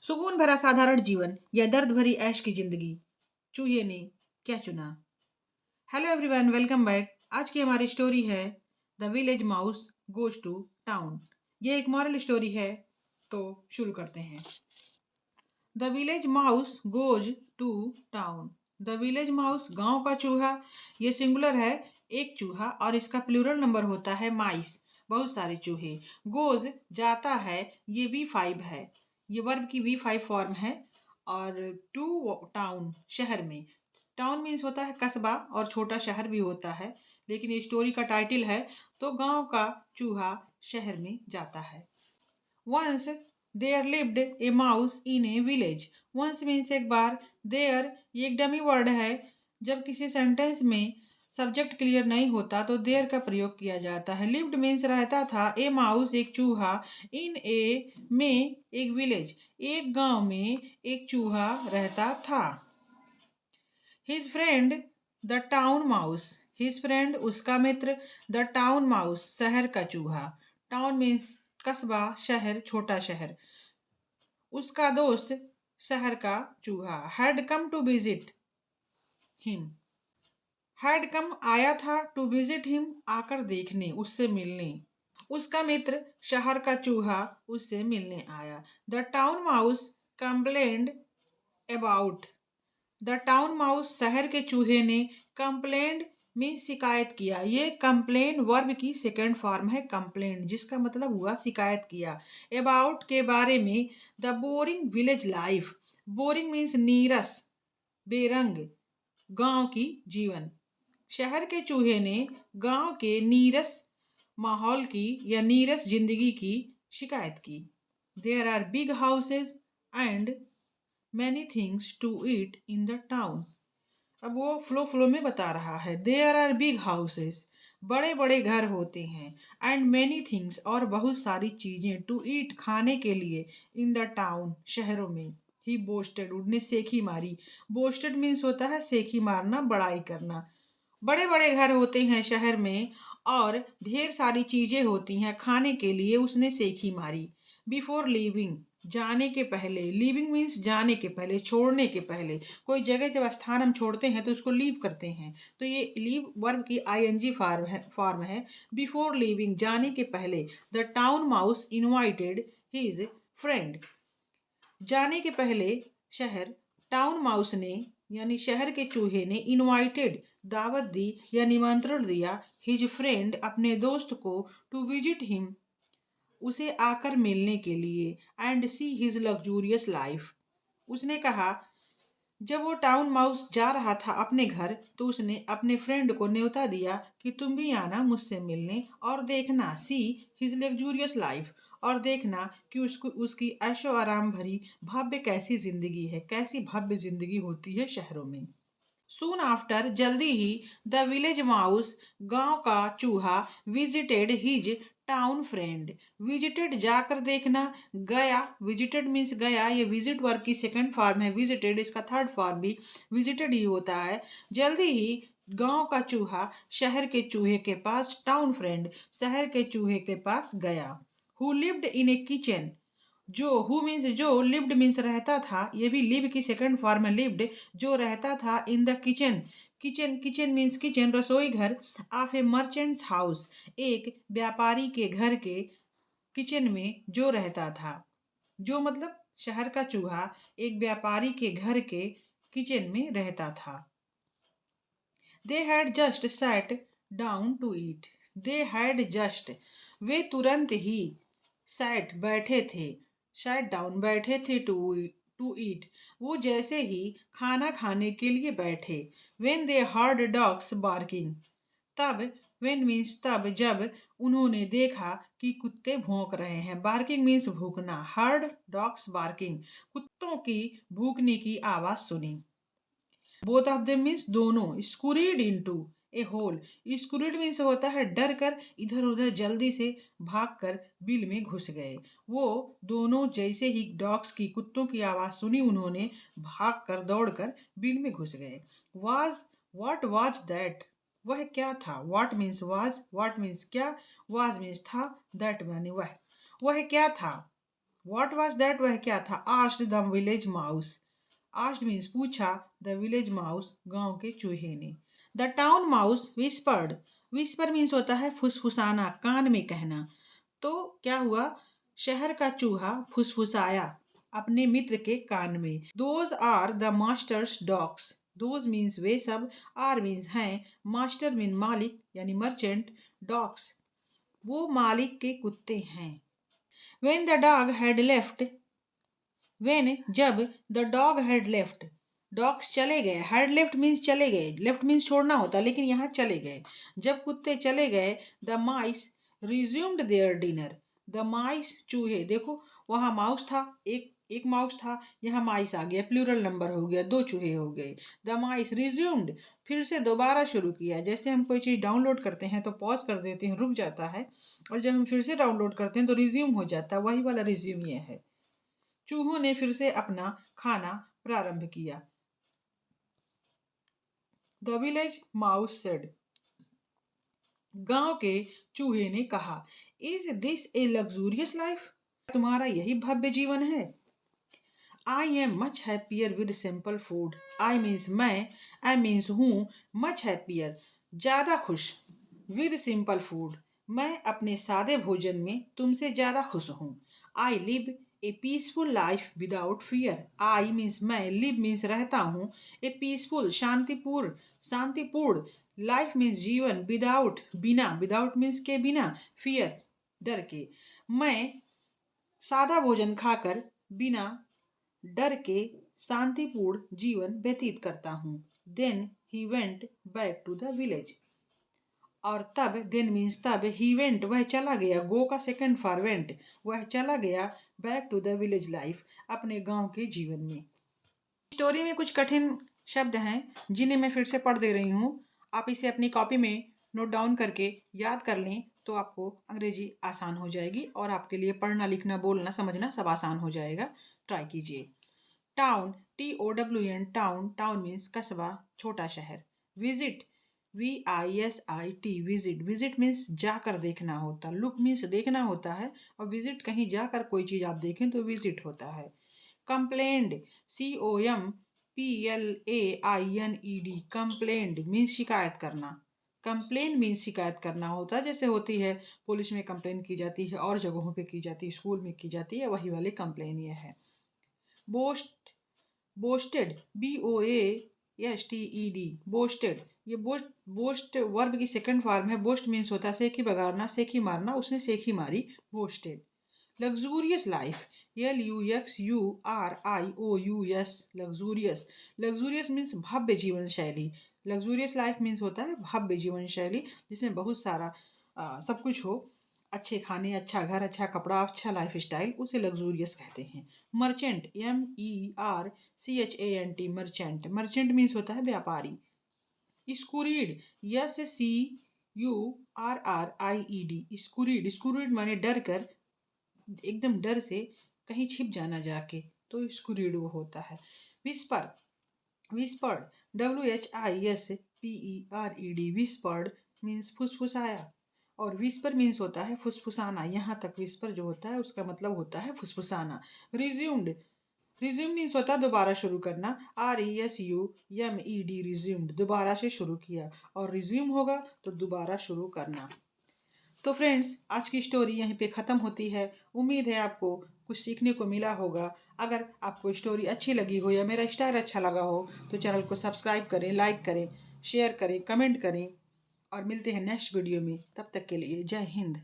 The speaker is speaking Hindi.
सुकून भरा साधारण जीवन या दर्द भरी ऐश की जिंदगी, चूहे ने क्या चुना। Hello everyone, welcome back. आज की हमारी स्टोरी है the village mouse goes to town. ये एक मॉरल स्टोरी है, तो शुरू करते हैं। The village mouse goes to town. The village mouse गांव का चूहा, ये सिंगुलर है, एक चूहा, और इसका प्लूरल नंबर होता है माइस, बहुत सारे चूहे। गोज जाता है, ये V5 है, ये वर्ब की V5 फॉर्म है। और टू टाउन, शहर में। टाउन मीन्स होता है कस्बा, और छोटा शहर भी होता है, लेकिन ये स्टोरी का टाइटल है, तो गांव का चूहा शहर में जाता है। Once there lived a mouse in a village. Once means एक बार, there ये एक डमी वर्ड है। जब किसी सेंटेंस में सब्जेक्ट क्लियर नहीं होता तो देयर का प्रयोग किया जाता है। लिव्ड मीन्स रहता था, ए माउस एक चूहा, इन ए में एक विलेज एक गांव में एक चूहा रहता था। His friend the town mouse, his friend उसका मित्र, द टाउन माउस शहर का चूहा। टाउन मीन्स कस्बा, शहर, छोटा शहर। उसका दोस्त शहर का चूहा। Had come to visit him, had come आया था, टू विजिट हिम आकर देखने, उससे मिलने। उसका मित्र शहर का चूहा उससे मिलने आया। The town mouse complained about, the town mouse शहर के चूहे ने, कंप्लेंड मीन्स शिकायत किया। ये कंप्लेन वर्ब की सेकंड फॉर्म है, कंप्लेंट, जिसका मतलब हुआ शिकायत किया। अबाउट के बारे में, the boring village life, boring means नीरस, बेरंग, गांव की जीवन। शहर के चूहे ने गांव के नीरस माहौल की या नीरस जिंदगी की शिकायत की। There are big houses and many things to eat in the town. अब वो फ्लो में बता रहा है। देयर आर बिग हाउसेस, बड़े बड़े घर होते हैं, एंड मैनी थिंग्स और बहुत सारी चीजें, टू ईट खाने के लिए, इन द टाउन शहरों में। ही बोस्टेड, उड़ने सेखी मारी। बोस्टेड मीन्स होता है सेखी मारना, बड़ाई करना। बड़े बड़े घर होते हैं शहर में, और ढेर सारी चीजें होती हैं खाने के लिए, उसने सेखी मारी। बिफोर लीविंग, जाने के पहले। लीविंग मीन्स जाने के पहले, छोड़ने के पहले। कोई जगह जब स्थान हम छोड़ते हैं तो उसको लीव करते हैं, तो ये लीव वर्ब की ING फॉर्म है। बिफोर लीविंग, जाने के पहले, the town mouse invited his friend, जाने के पहले शहर टाउन माउस ने यानी शहर के चूहे ने, इनवाइटेड दावत दी या निमंत्रण दिया, हिज फ्रेंड अपने दोस्त को, टू विजिट हिम उसे आकर मिलने के लिए, and see his luxurious life. उसने कहा, जब वो टाउन माउस जा रहा था अपने घर, तो उसने अपने फ्रेंड को न्योता दिया कि तुम भी आना मुझसे मिलने, और देखना, सी हिज लग्जूरियस लाइफ, और देखना कि उसको उसकी ऐशो आराम भरी भव्य कैसी जिंदगी है, कैसी भव्य जिंदगी होती है शहरों में। सून आफ्टर, जल्दी ही, द विलेज माउस गांव का चूहा, visited his town friend, visited जाकर देखना, गया, विजिटेड मीन्स गया, ये विजिट वर्ब की सेकंड फॉर्म है। विजिटेड इसका थर्ड फॉर्म भी विजिटेड ही होता है। जल्दी ही गांव का चूहा शहर के चूहे के पास, टाउन फ्रेंड शहर के चूहे के पास गया। Who lived in A kitchen, जो, हु मीन्स जो, लिव्ड मीन्स रहता था, ये भी लिव की सेकंड फॉर्म है, लिव्ड, जो रहता था, in the kitchen, kitchen, kitchen means kitchen, रसोई घर, ऑफ ए मर्चेंट्स हाउस, एक व्यापारी के घर के किचन में जो रहता था। जो मतलब शहर का चूहा एक व्यापारी के घर के किचन में रहता था। They had just sat down to eat, they had just, वे तुरंत ही, सैट बैठे थे, सैट डाउन बैठे थे, टू ईट वो जैसे ही खाना खाने के लिए बैठे। When they heard dogs barking, तब, वेन मीन्स तब, जब उन्होंने देखा कि कुत्ते भौंक रहे हैं। बार्किंग मीन्स भूखना, हर्ड डॉग्स बार्किंग, कुत्तों की भूखने की आवाज सुनी। बोथ ऑफ देम मीन्स दोनों। स्कुरीड इनटू ए होल, स्कुरीड मीन्स होता है डर कर, इधर उधर जल्दी से भाग कर बिल में घुस गए। वो दोनों जैसे ही डॉग्स की, कुत्तों की आवाज सुनी, उन्होंने भाग कर, दौड़ कर बिल में घुस गए। वाज, वॉट वाज दैट, वह क्या था। What means was, what means क्या, वाज मीन्स था, दैट माने वह क्या था। व्हाट वाज दैट, वह क्या था? Asked the village mouse. Asked means पूछा, द विलेज माउस गांव के चूहे ने। The town mouse whispered. Whisper means होता है फुसफुसाना, कान में कहना। तो क्या हुआ? शहर का चूहा फुसफुसाया अपने मित्र के कान में। Those are the masters dogs. Those means वे सब, आर मीन्स हैं, मास्टर मीन मालिक यानी मर्चेंट, डॉग्स वो मालिक के कुत्ते हैं। When the dog had left, when जब the dog had left, dogs चले गए। had left means चले गए, left means छोड़ना होता, लेकिन यहाँ चले गए। जब कुत्ते चले गए, the mice resumed their dinner. the mice चूहे, देखो वहाँ माउस था, एक माउस था, यहाँ माइस आ गया, प्लूरल नंबर हो गया, दो चूहे हो गए। द माइस रिज्यूम्ड, फिर से दोबारा शुरू किया। जैसे हम कोई चीज़ डाउनलोड करते हैं तो पॉज कर देते हैं, रुक जाता है, और जब हम फिर से डाउनलोड करते हैं तो रिज्यूम हो जाता है, वही वाला रिज्यूम ये है। चूहों ने फिर से अपना खाना प्रारंभ किया। द विलेज माउस सेड, गांव के चूहे ने कहा, is this A luxurious life, तुम्हारा यही भव्य जीवन है? I am much happier with simple food. I means मैं, आई मीन्स हूँ, मच हैप्पियर ज़्यादा खुश, विद सिंपल फूड मैं अपने सादे भोजन में तुमसे ज़्यादा खुश हूँ। I live A peaceful life without fear. I means मैं, लिव मीन्स रहता हूँ, ए पीसफुल शांतिपूर्ण, लाइफ मीन्स जीवन, विदाउट बिना, विदाउट मीन्स के बिना, फियर डर के, मैं सादा भोजन खाकर बिना डर के शांतिपूर्ण जीवन व्यतीत करता हूँ। Then he went back to the village, और तब, देन मीन्स तब, ही वेंट वह चला गया, गो का सेकंड फॉर वेंट, वह चला गया, back to the village life अपने गांव के जीवन में। स्टोरी में कुछ कठिन शब्द हैं जिन्हें मैं फिर से पढ़ दे रही हूँ। आप इसे अपनी कॉपी में नोट डाउन करके याद कर लें तो आपको अंग्रेजी आसान हो जाएगी और आपके लिए पढ़ना लिखना बोलना समझना सब आसान हो जाएगा। ट्राई कीजिए। Town, TOWN, town, town means कस्बा, छोटा शहर। Visit, VISIT, visit, visit means जाकर देखना होता, लुक मीन्स देखना होता है, और विजिट कहीं जाकर कोई चीज़ आप देखें तो विजिट होता है। कंप्लेंड, COMPLAINED, कंप्लेंड मीन्स शिकायत करना। कंप्लेन मीन्स शिकायत करना होता है, जैसे होती है पुलिस में कंप्लेन की जाती है, और जगहों पे की जाती है, स्कूल में की जाती है, वही वाली कंप्लेन ये है। बोस्ट, बोस्टेड, BOASTED, बोस्टेड, ये बोस्ट वर्ब की सेकंड फॉर्म है। बोस्ट मीन्स होता है सेखी बगाड़ना, सेखी मारना, उसने सेखी मारी, boasted. Luxurious life, LUXURIOUS, luxurious, luxurious means भव्य जीवन शैली। लग्जूरियस लाइफ मीन्स होता है भव्य जीवन शैली जिसमें बहुत सारा सब कुछ हो, अच्छे खाने, अच्छा घर, अच्छा कपड़ा, अच्छा लाइफ स्टाइल, उसे लग्जूरियस कहते हैं। Merchant, MERCHANT, merchant, merchant means होता है व्यापारी। स्कुरीड, SCURRRIED, स्कुरीड, स्कुरीड माने डर कर, एकदम डर से कहीं छिप जाना जाके, तो स्कुरीड वो होता है। Whisper, whispered, WHISPERED, whispered means फुसफुसाया, और विस्पर मीन्स होता है फुसफुसाना। यहाँ तक विस्पर जो होता है उसका मतलब होता है फुसफुसाना। रिज्यूम्ड, रिज्यूम मीन्स होता है दोबारा शुरू करना, RESUMED, रिज्यूम्ड, दोबारा से शुरू किया, और रिज्यूम होगा तो दोबारा शुरू करना। तो फ्रेंड्स, आज की स्टोरी यहीं पे ख़त्म होती है। उम्मीद है आपको कुछ सीखने को मिला होगा। अगर आपको स्टोरी अच्छी लगी हो या मेरा स्टाइल अच्छा लगा हो तो चैनल को सब्सक्राइब करें, लाइक करें, शेयर करें, कमेंट करें, और मिलते हैं नेक्स्ट वीडियो में। तब तक के लिए जय हिंद।